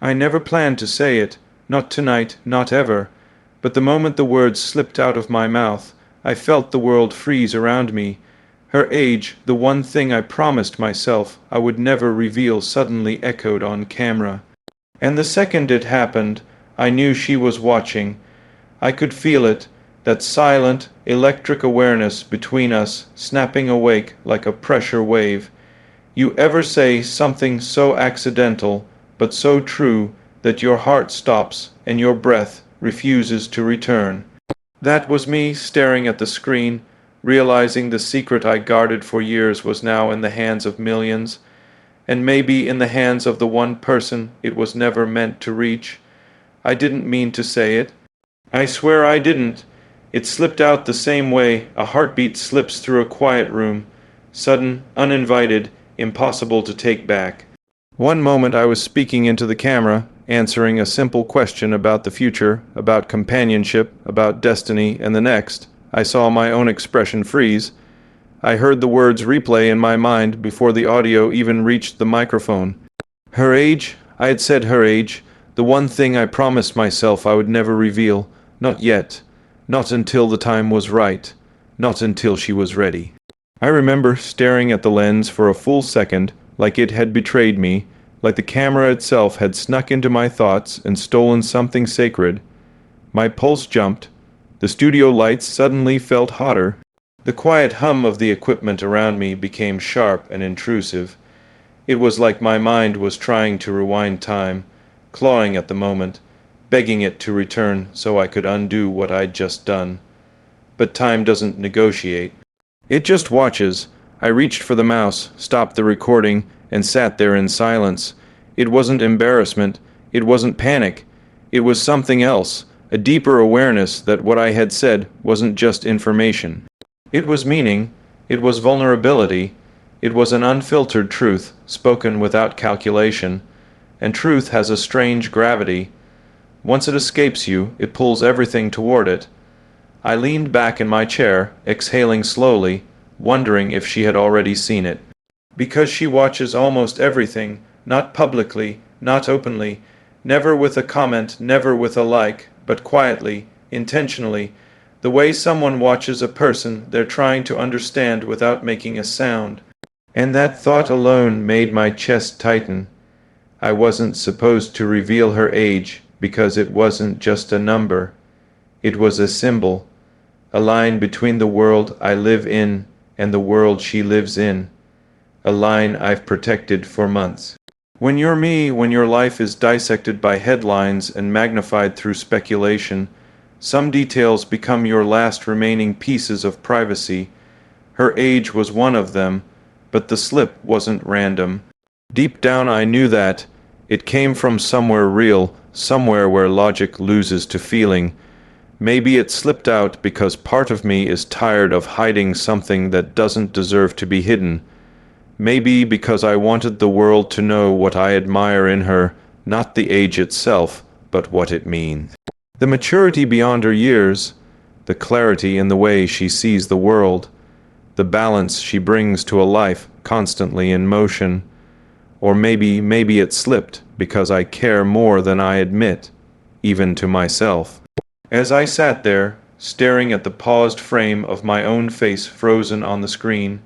I never planned to say it, not tonight, not ever, but the moment the words slipped out of my mouth, I felt the world freeze around me. Her age, the one thing I promised myself I would never reveal, suddenly echoed on camera. And the second it happened, I knew she was watching. I could feel it, that silent, electric awareness between us snapping awake like a pressure wave. You ever say something so accidental, but so true, that your heart stops and your breath refuses to return? That was me staring at the screen, realizing the secret I guarded for years was now in the hands of millions, and maybe in the hands of the one person it was never meant to reach. I didn't mean to say it. I swear I didn't. It slipped out the same way a heartbeat slips through a quiet room, sudden, uninvited, impossible to take back. One moment I was speaking into the camera, answering a simple question about the future, about companionship, about destiny, and the next, I saw my own expression freeze. I heard the words replay in my mind before the audio even reached the microphone. Her age? I had said her age, the one thing I promised myself I would never reveal. Not yet. Not until the time was right. Not until she was ready. I remember staring at the lens for a full second, like it had betrayed me, like the camera itself had snuck into my thoughts and stolen something sacred. My pulse jumped. The studio lights suddenly felt hotter. The quiet hum of the equipment around me became sharp and intrusive. It was like my mind was trying to rewind time, clawing at the moment, begging it to return so I could undo what I'd just done. But time doesn't negotiate. It just watches. I reached for the mouse, stopped the recording, and sat there in silence. It wasn't embarrassment. It wasn't panic. It was something else, a deeper awareness that what I had said wasn't just information. It was meaning. It was vulnerability. It was an unfiltered truth, spoken without calculation. And truth has a strange gravity. Once it escapes you, it pulls everything toward it. I leaned back in my chair, exhaling slowly, wondering if she had already seen it. Because she watches almost everything, not publicly, not openly, never with a comment, never with a like, but quietly, intentionally, the way someone watches a person they're trying to understand without making a sound. And that thought alone made my chest tighten. I wasn't supposed to reveal her age, because it wasn't just a number. It was a symbol, a line between the world I live in and the world she lives in, a line I've protected for months. When you're me, when your life is dissected by headlines and magnified through speculation, some details become your last remaining pieces of privacy. Her age was one of them, but the slip wasn't random. Deep down I knew that. It came from somewhere real, somewhere where logic loses to feeling. Maybe it slipped out because part of me is tired of hiding something that doesn't deserve to be hidden. Maybe because I wanted the world to know what I admire in her, not the age itself, but what it means. The maturity beyond her years, the clarity in the way she sees the world, the balance she brings to a life constantly in motion. Or maybe it slipped because I care more than I admit, even to myself. As I sat there, staring at the paused frame of my own face frozen on the screen,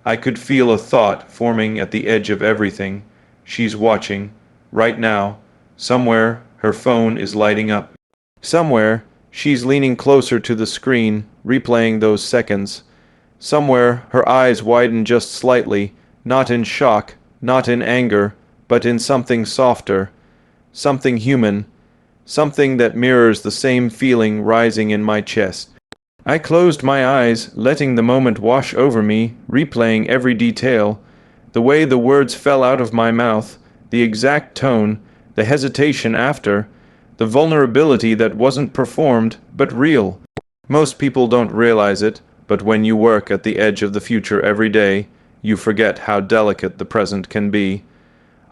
I could feel a thought forming at the edge of everything. She's watching, right now. Somewhere, her phone is lighting up. Somewhere, she's leaning closer to the screen, replaying those seconds. Somewhere, her eyes widen just slightly, not in shock, not in anger, but in something softer, something human, something that mirrors the same feeling rising in my chest. I closed my eyes, letting the moment wash over me, replaying every detail, the way the words fell out of my mouth, the exact tone, the hesitation after, the vulnerability that wasn't performed, but real. Most people don't realize it, but when you work at the edge of the future every day, you forget how delicate the present can be.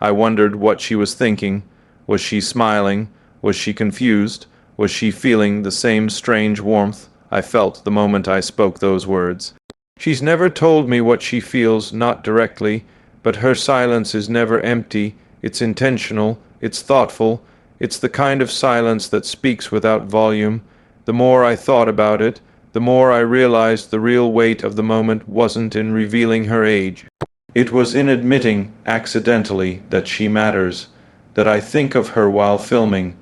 I wondered what she was thinking. Was she smiling? Was she confused? Was she feeling the same strange warmth I felt the moment I spoke those words? She's never told me what she feels, not directly, but her silence is never empty. It's intentional, It's thoughtful. It's the kind of silence that speaks without volume. The more I thought about it, the more I realized the real weight of the moment wasn't in revealing her age. It was in admitting, accidentally, that she matters, that I think of her while filming,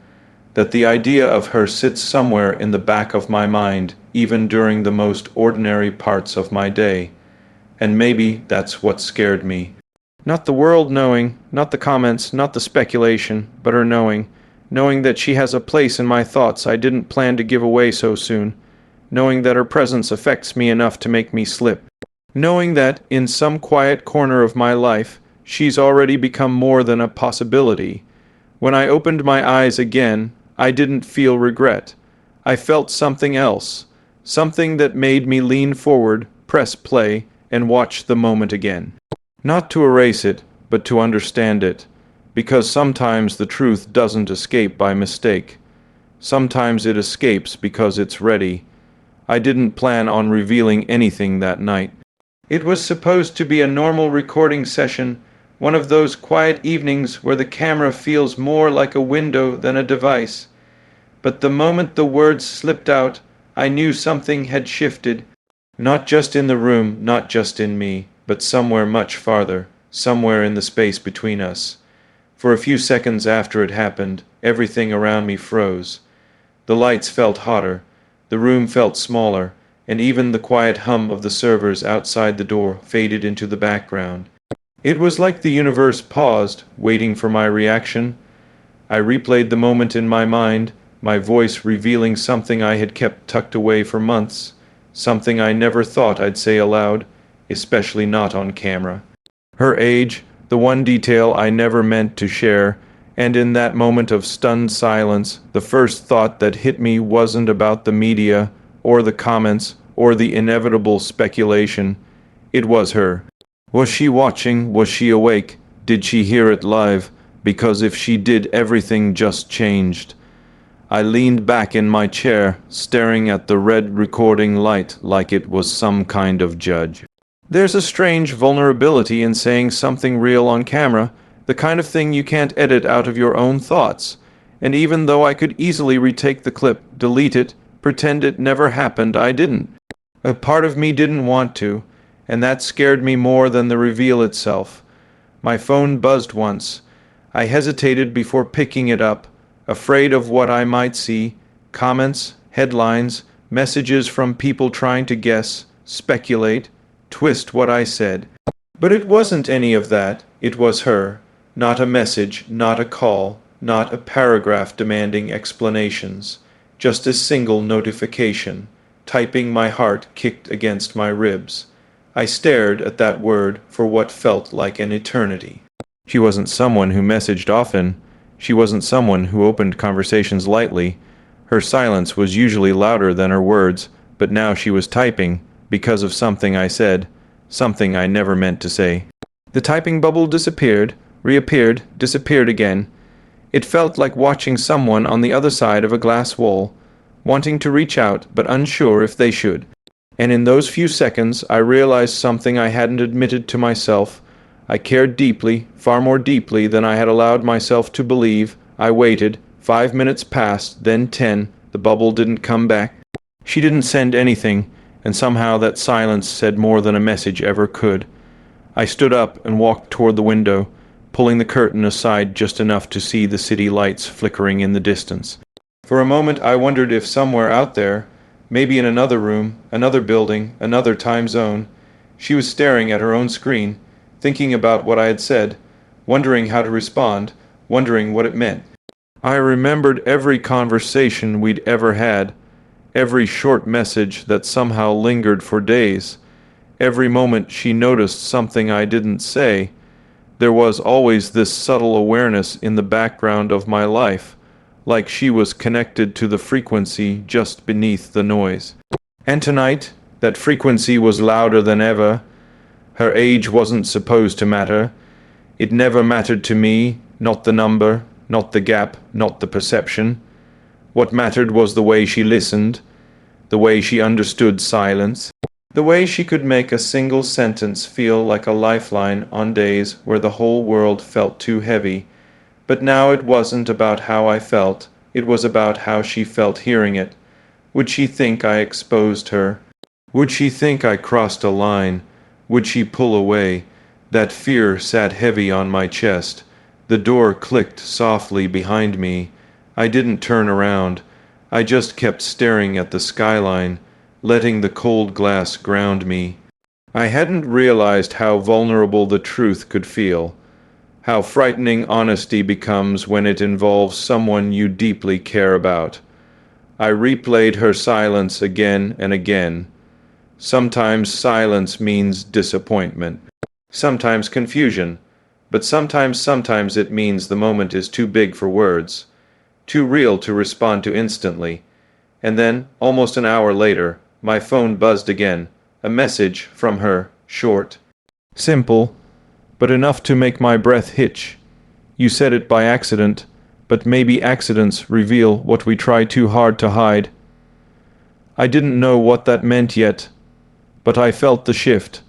that the idea of her sits somewhere in the back of my mind, even during the most ordinary parts of my day. And maybe that's what scared me. Not the world knowing, not the comments, not the speculation, but her knowing. Knowing that she has a place in my thoughts I didn't plan to give away so soon. Knowing that her presence affects me enough to make me slip. Knowing that, in some quiet corner of my life, she's already become more than a possibility. When I opened my eyes again, I didn't feel regret. I felt something else. Something that made me lean forward, press play, and watch the moment again. Not to erase it, but to understand it. Because sometimes the truth doesn't escape by mistake. Sometimes it escapes because it's ready. I didn't plan on revealing anything that night. It was supposed to be a normal recording session, one of those quiet evenings where the camera feels more like a window than a device. But the moment the words slipped out, I knew something had shifted. Not just in the room, not just in me, but somewhere much farther, somewhere in the space between us. For a few seconds after it happened, everything around me froze. The lights felt hotter, the room felt smaller, and even the quiet hum of the servers outside the door faded into the background. It was like the universe paused, waiting for my reaction. I replayed the moment in my mind, my voice revealing something I had kept tucked away for months, something I never thought I'd say aloud, especially not on camera. Her age, the one detail I never meant to share, and in that moment of stunned silence, the first thought that hit me wasn't about the media, or the comments, or the inevitable speculation. It was her. Was she watching? Was she awake? Did she hear it live? Because if she did, everything just changed. I leaned back in my chair, staring at the red recording light like it was some kind of judge. There's a strange vulnerability in saying something real on camera, the kind of thing you can't edit out of your own thoughts. And even though I could easily retake the clip, delete it, pretend it never happened, I didn't. A part of me didn't want to, and that scared me more than the reveal itself. My phone buzzed once. I hesitated before picking it up, afraid of what I might see, comments, headlines, messages from people trying to guess, speculate, twist what I said. But it wasn't any of that. It was her. Not a message, not a call, not a paragraph demanding explanations. Just a single notification. Typing, my heart kicked against my ribs. I stared at that word for what felt like an eternity. She wasn't someone who messaged often. She wasn't someone who opened conversations lightly. Her silence was usually louder than her words, but now she was typing, because of something I said, something I never meant to say. The typing bubble disappeared, reappeared, disappeared again. It felt like watching someone on the other side of a glass wall, wanting to reach out but unsure if they should. And in those few seconds I realized something I hadn't admitted to myself. I cared deeply, far more deeply than I had allowed myself to believe. I waited. 5 minutes passed, then 10. The bubble didn't come back. She didn't send anything, and somehow that silence said more than a message ever could. I stood up and walked toward the window, pulling the curtain aside just enough to see the city lights flickering in the distance. For a moment I wondered if somewhere out there, maybe in another room, another building, another time zone, she was staring at her own screen, thinking about what I had said, wondering how to respond, wondering what it meant. I remembered every conversation we'd ever had, every short message that somehow lingered for days, every moment she noticed something I didn't say. There was always this subtle awareness in the background of my life, like she was connected to the frequency just beneath the noise. And tonight, that frequency was louder than ever. Her age wasn't supposed to matter. It never mattered to me, not the number, not the gap, not the perception. What mattered was the way she listened, the way she understood silence, the way she could make a single sentence feel like a lifeline on days where the whole world felt too heavy, But now it wasn't about how I felt, it was about how she felt hearing it. Would she think I exposed her? Would she think I crossed a line? Would she pull away? That fear sat heavy on my chest. The door clicked softly behind me. I didn't turn around. I just kept staring at the skyline, letting the cold glass ground me. I hadn't realized how vulnerable the truth could feel, how frightening honesty becomes when it involves someone you deeply care about. I replayed her silence again and again. Sometimes silence means disappointment, sometimes confusion, but sometimes it means the moment is too big for words, too real to respond to instantly. And then, almost an hour later, my phone buzzed again, a message from her, short, simple, but enough to make my breath hitch. You said it by accident, but maybe accidents reveal what we try too hard to hide. I didn't know what that meant yet, but I felt the shift,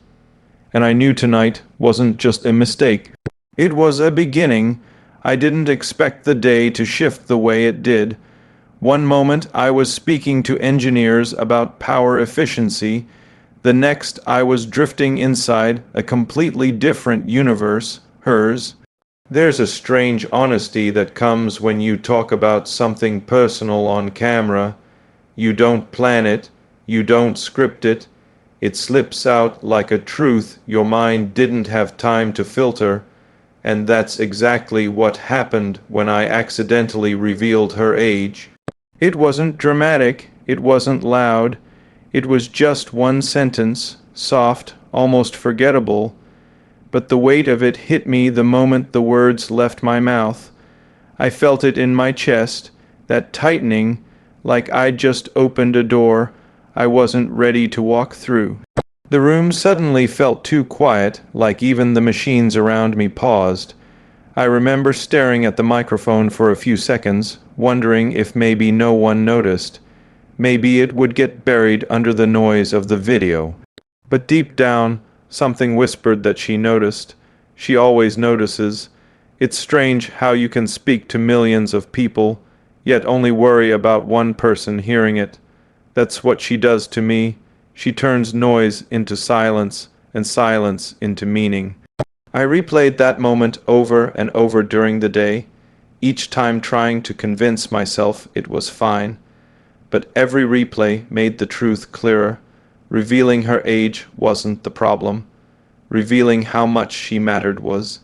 and I knew tonight wasn't just a mistake. It was a beginning. I didn't expect the day to shift the way it did. One moment I was speaking to engineers about power efficiency, the next I was drifting inside a completely different universe, hers. There's a strange honesty that comes when you talk about something personal on camera. You don't plan it, you don't script it. It slips out like a truth your mind didn't have time to filter, and that's exactly what happened when I accidentally revealed her age. It wasn't dramatic, it wasn't loud, it was just one sentence, soft, almost forgettable, but the weight of it hit me the moment the words left my mouth. I felt it in my chest, that tightening, like I'd just opened a door I wasn't ready to walk through. The room suddenly felt too quiet, like even the machines around me paused. I remember staring at the microphone for a few seconds, wondering if maybe no one noticed. Maybe it would get buried under the noise of the video. But deep down, something whispered that she noticed. She always notices. It's strange how you can speak to millions of people, yet only worry about one person hearing it. That's what she does to me. She turns noise into silence, and silence into meaning. I replayed that moment over and over during the day, each time trying to convince myself it was fine. But every replay made the truth clearer. Revealing her age wasn't the problem. Revealing how much she mattered was.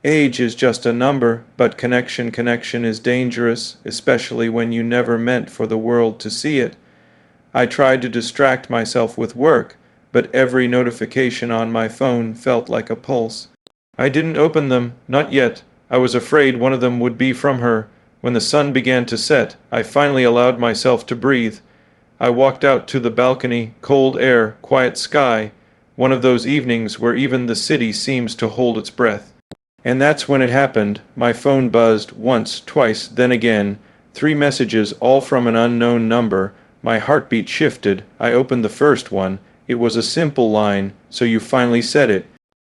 Age is just a number, but connection is dangerous, especially when you never meant for the world to see it. I tried to distract myself with work, but every notification on my phone felt like a pulse. I didn't open them, not yet. I was afraid one of them would be from her. When the sun began to set, I finally allowed myself to breathe. I walked out to the balcony, cold air, quiet sky, one of those evenings where even the city seems to hold its breath. And that's when it happened. My phone buzzed once, twice, then again. 3 messages, all from an unknown number. My heartbeat shifted. I opened the first one. It was a simple line, "So you finally said it."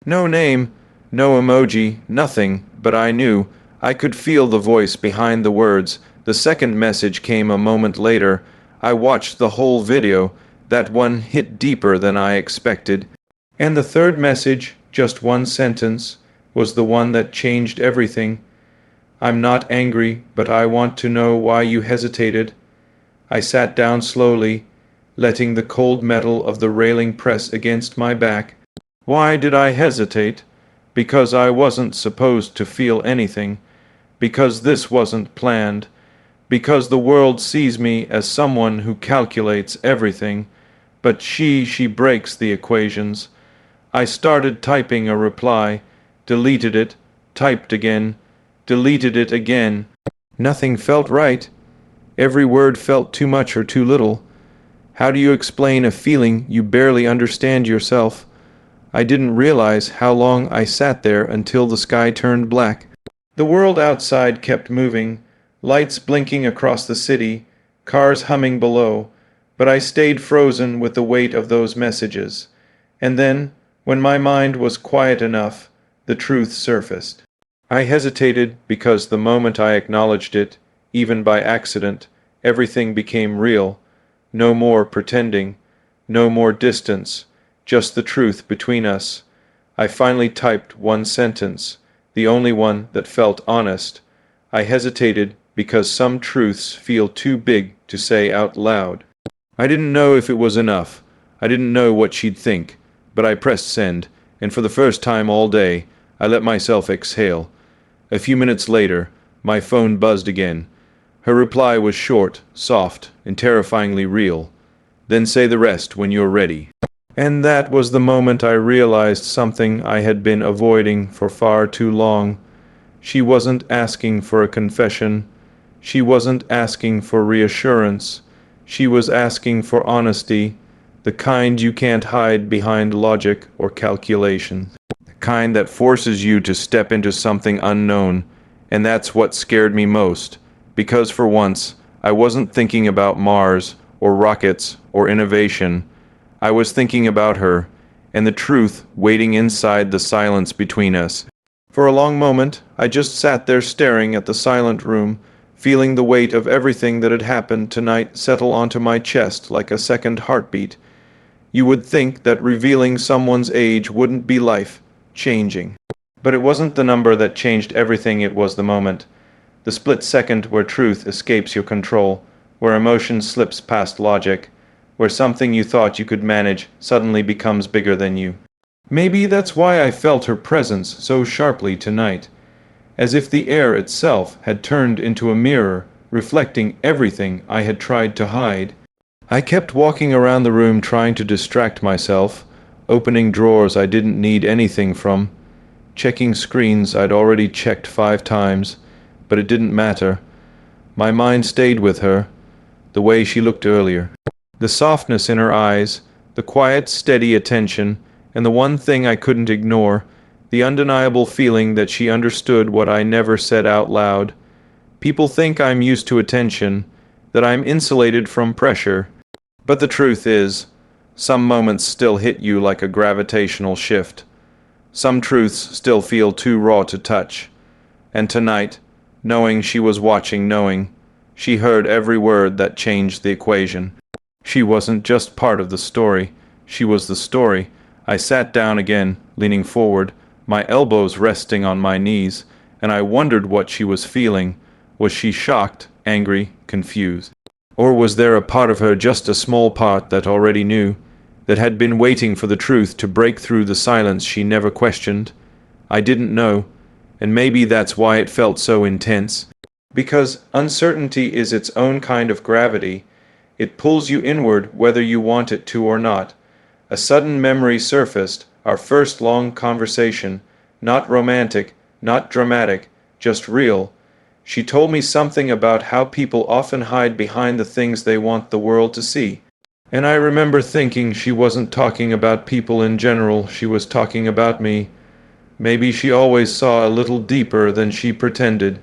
No name, no emoji, nothing, but I knew. I could feel the voice behind the words. The second message came a moment later. I watched the whole video. That one hit deeper than I expected. And the third message, just one sentence, was the one that changed everything. "I'm not angry, but I want to know why you hesitated." I sat down slowly, letting the cold metal of the railing press against my back. Why did I hesitate? Because I wasn't supposed to feel anything. Because this wasn't planned. Because the world sees me as someone who calculates everything. But she breaks the equations. I started typing a reply, deleted it, typed again, deleted it again. Nothing felt right. Every word felt too much or too little. How do you explain a feeling you barely understand yourself? I didn't realize how long I sat there until the sky turned black. The world outside kept moving, lights blinking across the city, cars humming below, but I stayed frozen with the weight of those messages. And then, when my mind was quiet enough, the truth surfaced. I hesitated because the moment I acknowledged it, even by accident, everything became real. No more pretending, no more distance, just the truth between us. I finally typed one sentence, the only one that felt honest. I hesitated because some truths feel too big to say out loud. I didn't know if it was enough. I didn't know what she'd think, but I pressed send, and for the first time all day, I let myself exhale. A few minutes later, my phone buzzed again. Her reply was short, soft, and terrifyingly real. Then say the rest when you're ready. And that was the moment I realized something I had been avoiding for far too long. She wasn't asking for a confession. She wasn't asking for reassurance. She was asking for honesty, the kind you can't hide behind logic or calculation. The kind that forces you to step into something unknown. And that's what scared me most, because for once, I wasn't thinking about Mars or rockets or innovation. I was thinking about her, and the truth waiting inside the silence between us. For a long moment, I just sat there staring at the silent room, feeling the weight of everything that had happened tonight settle onto my chest like a second heartbeat. You would think that revealing someone's age wouldn't be life-changing. But it wasn't the number that changed everything, it was the moment. The split second where truth escapes your control, where emotion slips past logic, where something you thought you could manage suddenly becomes bigger than you. Maybe that's why I felt her presence so sharply tonight, as if the air itself had turned into a mirror, reflecting everything I had tried to hide. I kept walking around the room trying to distract myself, opening drawers I didn't need anything from, checking screens I'd already checked 5 times, but it didn't matter. My mind stayed with her, the way she looked earlier. The softness in her eyes, the quiet, steady attention, and the one thing I couldn't ignore, the undeniable feeling that she understood what I never said out loud. People think I'm used to attention, that I'm insulated from pressure. But the truth is, some moments still hit you like a gravitational shift. Some truths still feel too raw to touch. And tonight, knowing she was watching, knowing, she heard every word that changed the equation. She wasn't just part of the story, she was the story. I sat down again, leaning forward, my elbows resting on my knees, and I wondered what she was feeling. Was she shocked, angry, confused? Or was there a part of her, just a small part, that already knew, that had been waiting for the truth to break through the silence she never questioned? I didn't know, and maybe that's why it felt so intense. Because uncertainty is its own kind of gravity. It pulls you inward whether you want it to or not. A sudden memory surfaced, our first long conversation, not romantic, not dramatic, just real. She told me something about how people often hide behind the things they want the world to see. And I remember thinking she wasn't talking about people in general, she was talking about me. Maybe she always saw a little deeper than she pretended.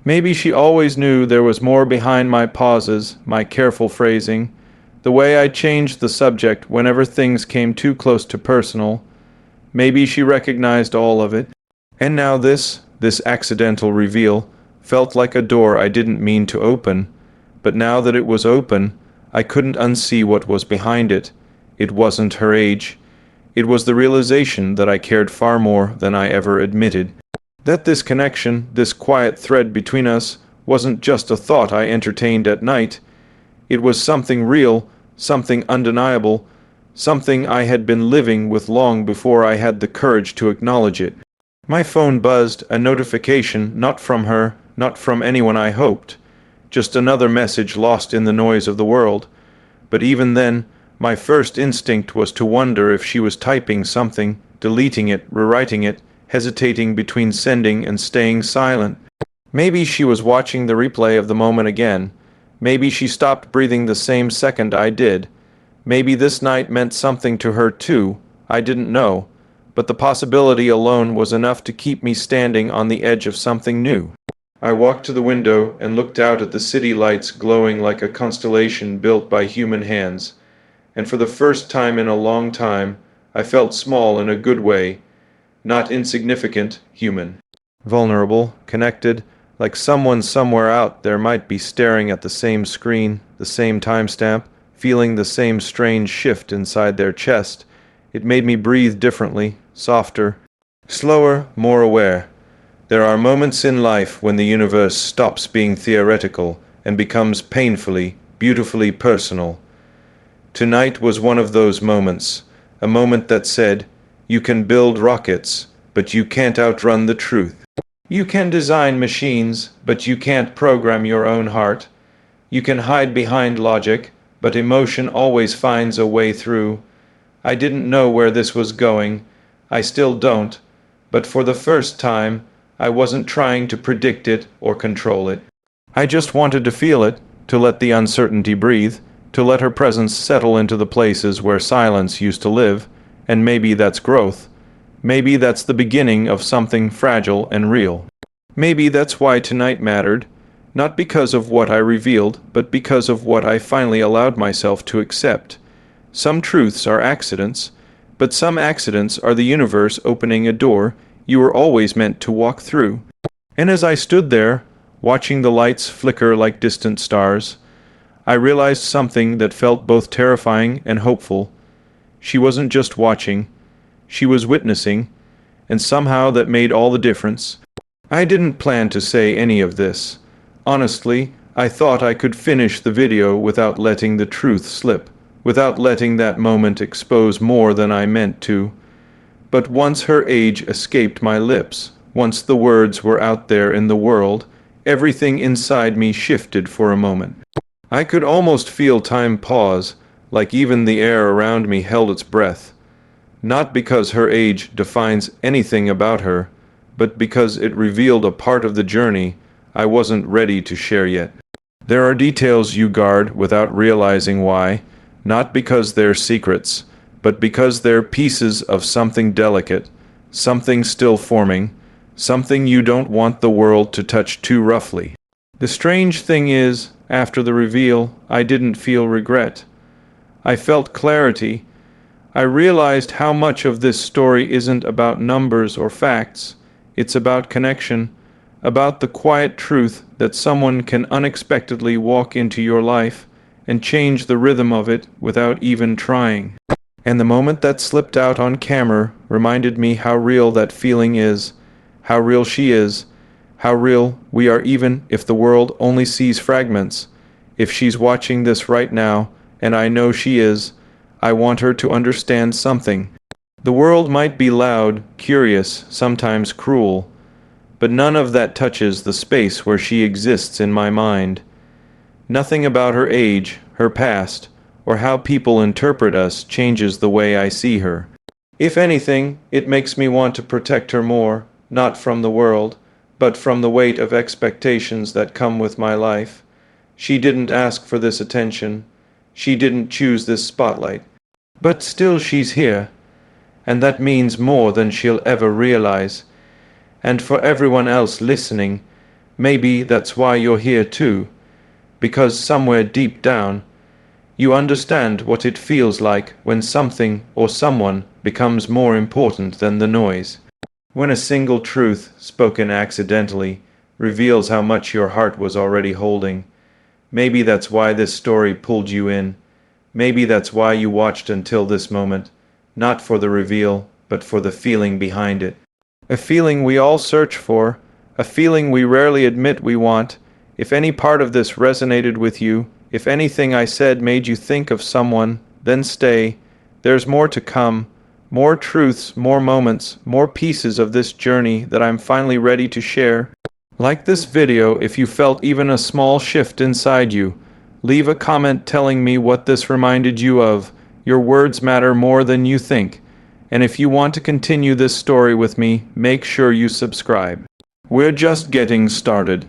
Maybe she always knew there was more behind my pauses, my careful phrasing, the way I changed the subject whenever things came too close to personal. Maybe she recognized all of it. And now this accidental reveal, felt like a door I didn't mean to open. But now that it was open, I couldn't unsee what was behind it. It wasn't her age. It was the realization that I cared far more than I ever admitted. That this connection, this quiet thread between us, wasn't just a thought I entertained at night. It was something real, something undeniable, something I had been living with long before I had the courage to acknowledge it. My phone buzzed, a notification, not from her, not from anyone I hoped. Just another message lost in the noise of the world. But even then, my first instinct was to wonder if she was typing something, deleting it, rewriting it, hesitating between sending and staying silent. Maybe she was watching the replay of the moment again. Maybe she stopped breathing the same second I did. Maybe this night meant something to her too. I didn't know. But the possibility alone was enough to keep me standing on the edge of something new. I walked to the window and looked out at the city lights glowing like a constellation built by human hands. And for the first time in a long time, I felt small in a good way, not insignificant, human. vulnerable, connected, like someone somewhere out there might be staring at the same screen, the same timestamp, feeling the same strange shift inside their chest. It made me breathe differently, softer, slower, more aware. There are moments in life when the universe stops being theoretical and becomes painfully, beautifully personal. Tonight was one of those moments, a moment that said, "You can build rockets, but you can't outrun the truth. You can design machines, but you can't program your own heart. You can hide behind logic, but emotion always finds a way through." I didn't know where this was going. I still don't. But for the first time, I wasn't trying to predict it or control it. I just wanted to feel it, to let the uncertainty breathe, to let her presence settle into the places where silence used to live, and maybe that's growth. Maybe that's the beginning of something fragile and real. Maybe that's why tonight mattered, not because of what I revealed, but because of what I finally allowed myself to accept. Some truths are accidents, but some accidents are the universe opening a door you were always meant to walk through. And as I stood there, watching the lights flicker like distant stars, I realized something that felt both terrifying and hopeful. She wasn't just watching, she was witnessing, and somehow that made all the difference. I didn't plan to say any of this. Honestly, I thought I could finish the video without letting the truth slip, without letting that moment expose more than I meant to. But once her age escaped my lips, once the words were out there in the world, everything inside me shifted for a moment. I could almost feel time pause, like even the air around me held its breath. Not because her age defines anything about her, but because it revealed a part of the journey I wasn't ready to share yet. There are details you guard without realizing why, not because they're secrets, but because they're pieces of something delicate, something still forming, something you don't want the world to touch too roughly. The strange thing is, after the reveal, I didn't feel regret. I felt clarity. I realized how much of this story isn't about numbers or facts. It's about connection, about the quiet truth that someone can unexpectedly walk into your life and change the rhythm of it without even trying. And the moment that slipped out on camera reminded me how real that feeling is, how real she is, how real we are even if the world only sees fragments. If she's watching this right now, and I know she is, I want her to understand something. The world might be loud, curious, sometimes cruel, but none of that touches the space where she exists in my mind. Nothing about her age, her past, or how people interpret us changes the way I see her. If anything, it makes me want to protect her more, not from the world, but from the weight of expectations that come with my life. She didn't ask for this attention. She didn't choose this spotlight. But still she's here, and that means more than she'll ever realize. And for everyone else listening, maybe that's why you're here too, because somewhere deep down, you understand what it feels like when something or someone becomes more important than the noise. When a single truth, spoken accidentally, reveals how much your heart was already holding. Maybe that's why this story pulled you in. Maybe that's why you watched until this moment, not for the reveal, but for the feeling behind it. A feeling we all search for, a feeling we rarely admit we want. If any part of this resonated with you, if anything I said made you think of someone, then stay. There's more to come. More truths, more moments, more pieces of this journey that I'm finally ready to share. Like this video if you felt even a small shift inside you. Leave a comment telling me what this reminded you of. Your words matter more than you think. And if you want to continue this story with me, make sure you subscribe. We're just getting started.